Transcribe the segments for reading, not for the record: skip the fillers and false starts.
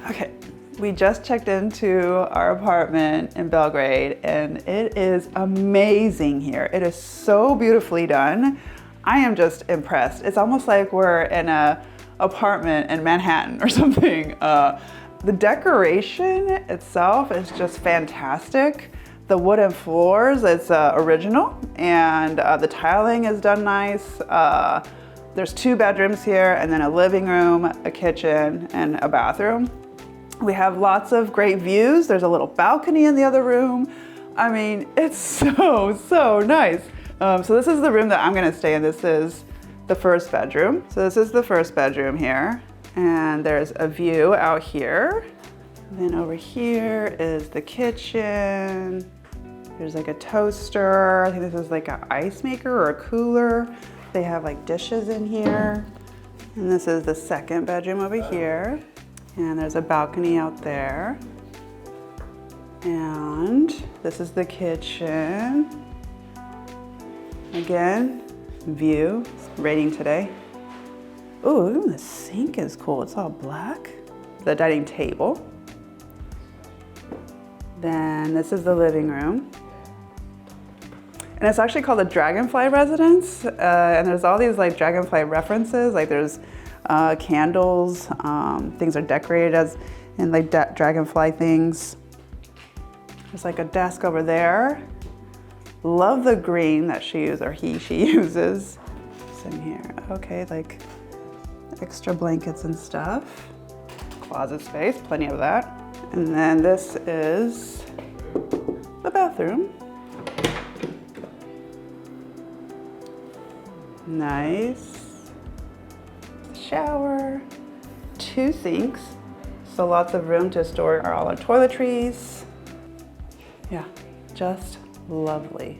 Okay, we just checked into our apartment in Belgrade and it is amazing here. It is so beautifully done. I am just impressed. It's almost like we're in an apartment in Manhattan or something. The decoration itself is just fantastic. The wooden floors, it's original, and the tiling is done nice. There's 2 bedrooms here, and then a living room, a kitchen, and a bathroom. We have lots of great views. There's a little balcony in the other room. I mean, it's so nice. So this is the room that I'm gonna stay in. This is the first bedroom. So this is the first bedroom here. And there's a view out here. And then over here is the kitchen. There's like a toaster. I think this is like an ice maker or a cooler. They have like dishes in here. And this is the second bedroom over here. And there's a balcony out there. And this is the kitchen. Again, view, rating today. Ooh, the sink is cool. It's all black. The dining table. Then this is the living room. And it's actually called the Dragonfly Residence. And there's all these like Dragonfly references. Like there's candles, things are decorated as in like dragonfly things. There's like a desk over there. Love the green that she uses, or she uses. What's in here? Okay, like extra blankets and stuff. Closet space, plenty of that. And then this is the bathroom. Nice. Shower, 2 sinks, so lots of room to store all our toiletries. Yeah, just lovely.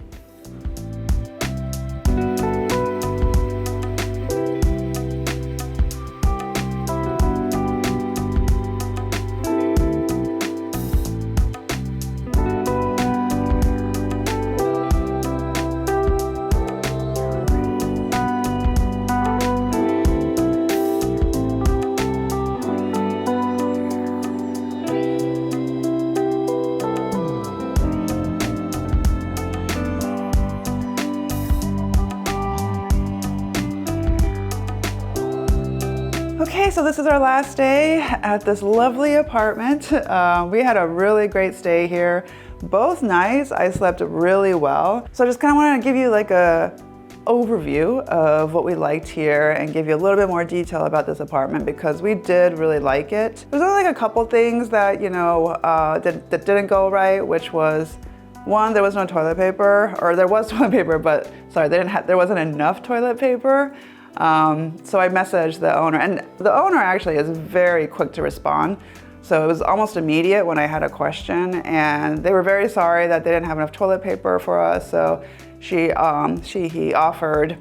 Okay, so this is our last day at this lovely apartment. We had a really great stay here. Both nights I slept really well. So I just kind of wanted to give you like a overview of what we liked here and give you a little bit more detail about this apartment because we did really like it. There's only like a couple things that, you know, that didn't go right, which was one, there was no toilet paper, or there was toilet paper, but sorry, there wasn't enough toilet paper. So I messaged the owner, and the owner actually is very quick to respond. So it was almost immediate when I had a question, and they were very sorry that they didn't have enough toilet paper for us. So he offered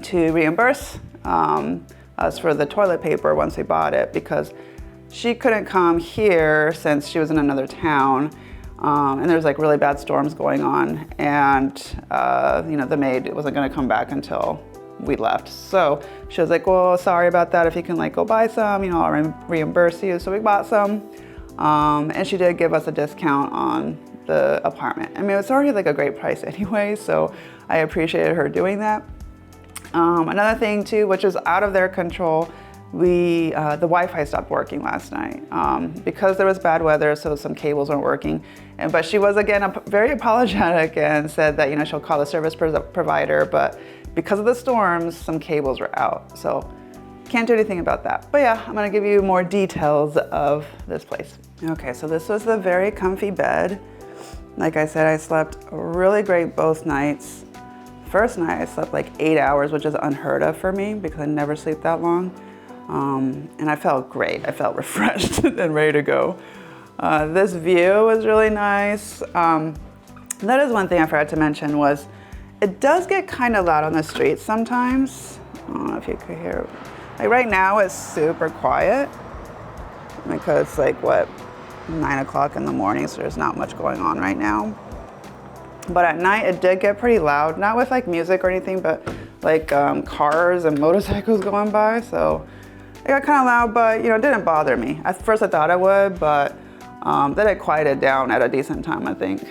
to reimburse us for the toilet paper once we bought it because she couldn't come here since she was in another town. And there's like really bad storms going on, and you know, the maid wasn't going to come back until we left. So she was like, well, sorry about that. If you can like go buy some, you know, I'll reimburse you. So we bought some, and she did give us a discount on the apartment. I mean, it's already like a great price anyway, so I appreciated her doing that. Another thing too, which is out of their control, the Wi-Fi stopped working last night because there was bad weather, so some cables weren't working. But she was again very apologetic and said that, you know, she'll call the service provider, but because of the storms, some cables were out. So can't do anything about that. But yeah, I'm gonna give you more details of this place. Okay, so this was the very comfy bed. Like I said, I slept really great both nights. First night I slept like 8 hours, which is unheard of for me because I never sleep that long. And I felt great. I felt refreshed and ready to go. This view was really nice. That is one thing I forgot to mention was it does get kind of loud on the streets sometimes. I don't know if you could hear. Like right now it's super quiet because it's like what, 9 o'clock in the morning, so there's not much going on right now. But at night it did get pretty loud, not with like music or anything, but like cars and motorcycles going by. So it got kind of loud, but it didn't bother me. At first I thought it would, but then it quieted down at a decent time, I think.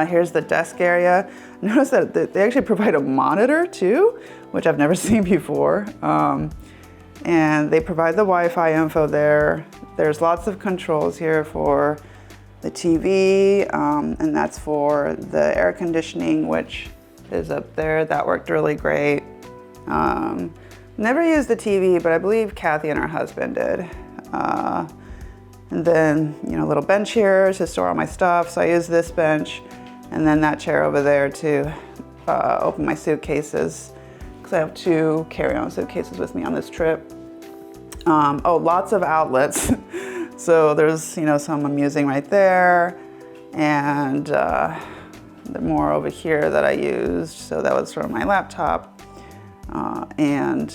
Here's the desk area. Notice that they actually provide a monitor too, which I've never seen before. And they provide the Wi-Fi info there. There's lots of controls here for the TV, and that's for the air conditioning, which is up there. That worked really great. Never used the TV, but I believe Kathy and her husband did. And then, a little bench here to store all my stuff. So I use this bench, and then that chair over there to open my suitcases, because I have 2 carry-on suitcases with me on this trip. Oh, lots of outlets. So there's, some I'm using right there, and more over here that I used. So that was for my laptop and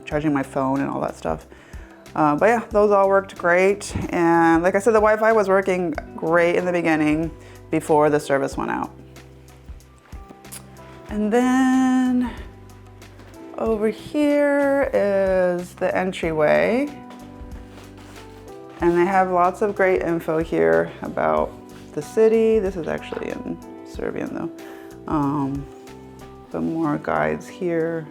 charging my phone and all that stuff. But yeah, those all worked great. And like I said, the Wi-Fi was working great in the beginning before the service went out. And then over here is the entryway. And they have lots of great info here about the city. This is actually in Serbian though. But more guides here.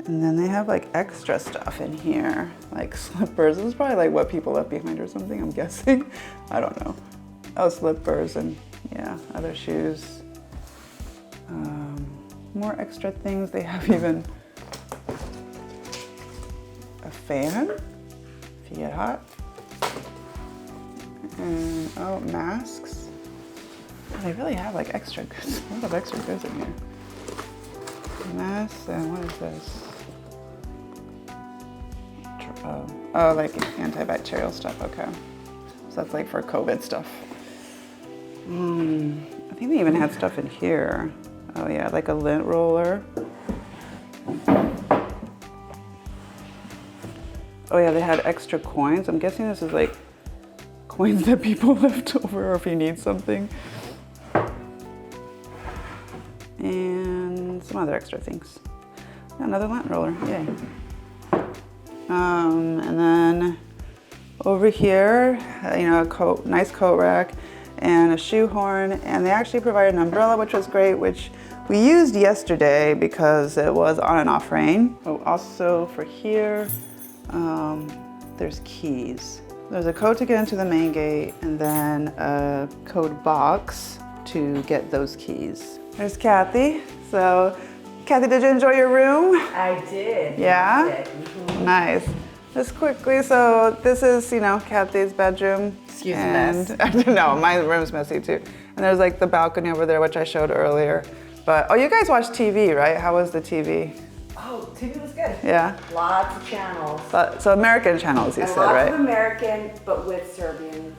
And then they have like extra stuff in here, like slippers. This is probably like what people left behind or something, I'm guessing. I don't know. Oh, slippers and yeah, other shoes. More extra things. They have even a fan if you get hot. And oh, masks. They really have like extra goods. A lot of extra goods in here. Masks and what is this? Oh, like antibacterial stuff, okay. So that's like for COVID stuff. I think they even had stuff in here. Oh yeah, like a lint roller. Oh yeah, they had extra coins. I'm guessing this is like coins that people left over or if you need something. And some other extra things. Another lint roller, yay. And then over here, a nice coat rack and a shoehorn, and they actually provided an umbrella, which was great, which we used yesterday because it was on and off rain. Oh, also for here, there's keys. There's a code to get into the main gate, and then a code box to get those keys. There's Kathy. So, Kathy, did you enjoy your room? I did. Yeah? I did. Mm-hmm. Nice. Just quickly, so this is, Kathy's bedroom. Excuse and the mess. No, my room's messy too. And there's like the balcony over there, which I showed earlier. But, oh, you guys watch TV, right? How was the TV? Oh, TV was good. Yeah? Lots of channels. So American channels, you said, right? Lots of American, but with Serbian,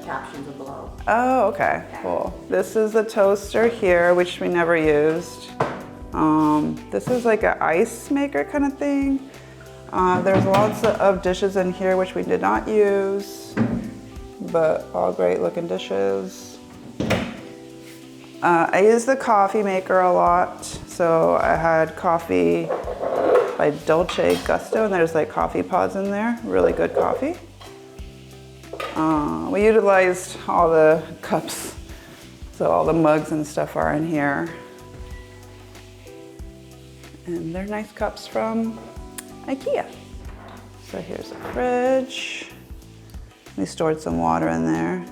captions below. Oh, okay, cool. This is the toaster here, which we never used. This is like an ice maker kind of thing. There's lots of dishes in here, which we did not use, but all great looking dishes. I use the coffee maker a lot. So I had coffee by Dolce Gusto, and there's like coffee pods in there, really good coffee. We utilized all the cups, so all the mugs and stuff are in here. And they're nice cups from IKEA. So here's a fridge. We stored some water in there.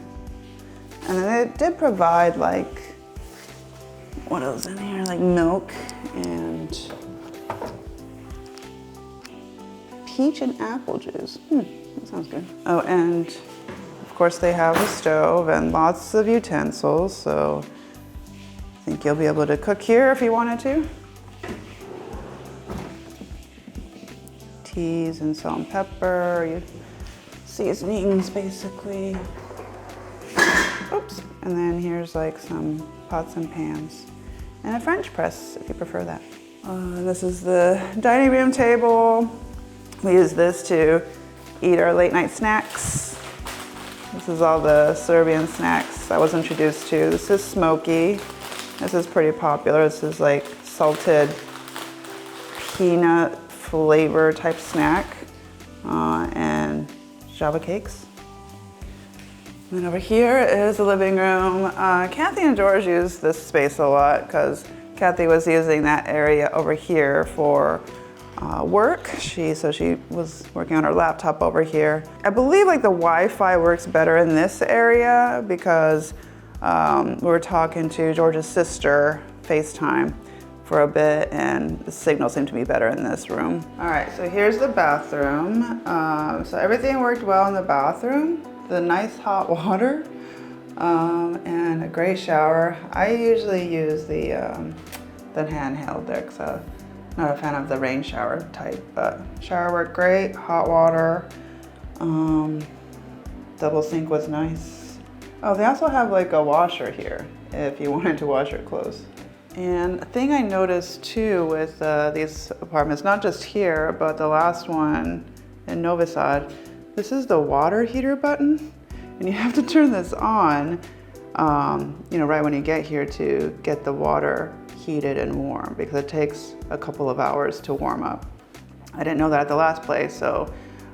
And then it did provide like, what else in here? Like milk and peach and apple juice. That sounds good. Oh, and of course they have a stove and lots of utensils, so I think you'll be able to cook here if you wanted to. Teas and salt and pepper, seasonings basically. Oops. And then here's like some pots and pans and a French press if you prefer that. This is the dining room table. We use this to eat our late night snacks. This is all the Serbian snacks I was introduced to. This is smoky. This is pretty popular. This is like salted peanut flavor type snack, and Java cakes. And then over here is the living room. Kathy and George use this space a lot because Kathy was using that area over here for work. So she was working on her laptop over here. I believe like the Wi-Fi works better in this area because we were talking to George's sister FaceTime for a bit and the signal seemed to be better in this room. All right, so here's the bathroom. So everything worked well in the bathroom. The nice hot water and a great shower. I usually use the handheld there because I'm not a fan of the rain shower type, but shower worked great, hot water. Double sink was nice. Oh, they also have like a washer here if you wanted to wash your clothes. And a thing I noticed too with these apartments, not just here, but the last one in Novi Sad, this is the water heater button, and you have to turn this on, right when you get here to get the water heated and warm because it takes a couple of hours to warm up. I didn't know that at the last place, so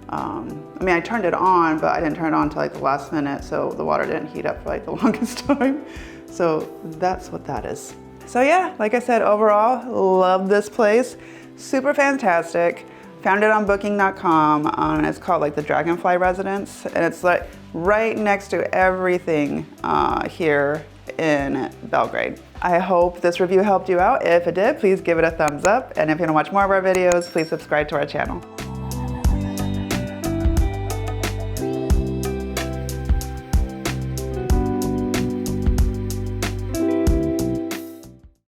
I turned it on, but I didn't turn it on until like the last minute, so the water didn't heat up for like the longest time. So that's what that is. So yeah, like I said, overall, love this place. Super fantastic. Found it on booking.com, and it's called like the Dragonfly Residence, and it's like right next to everything here in Belgrade. I hope this review helped you out. If it did, please give it a thumbs up, and if you want to watch more of our videos, please subscribe to our channel.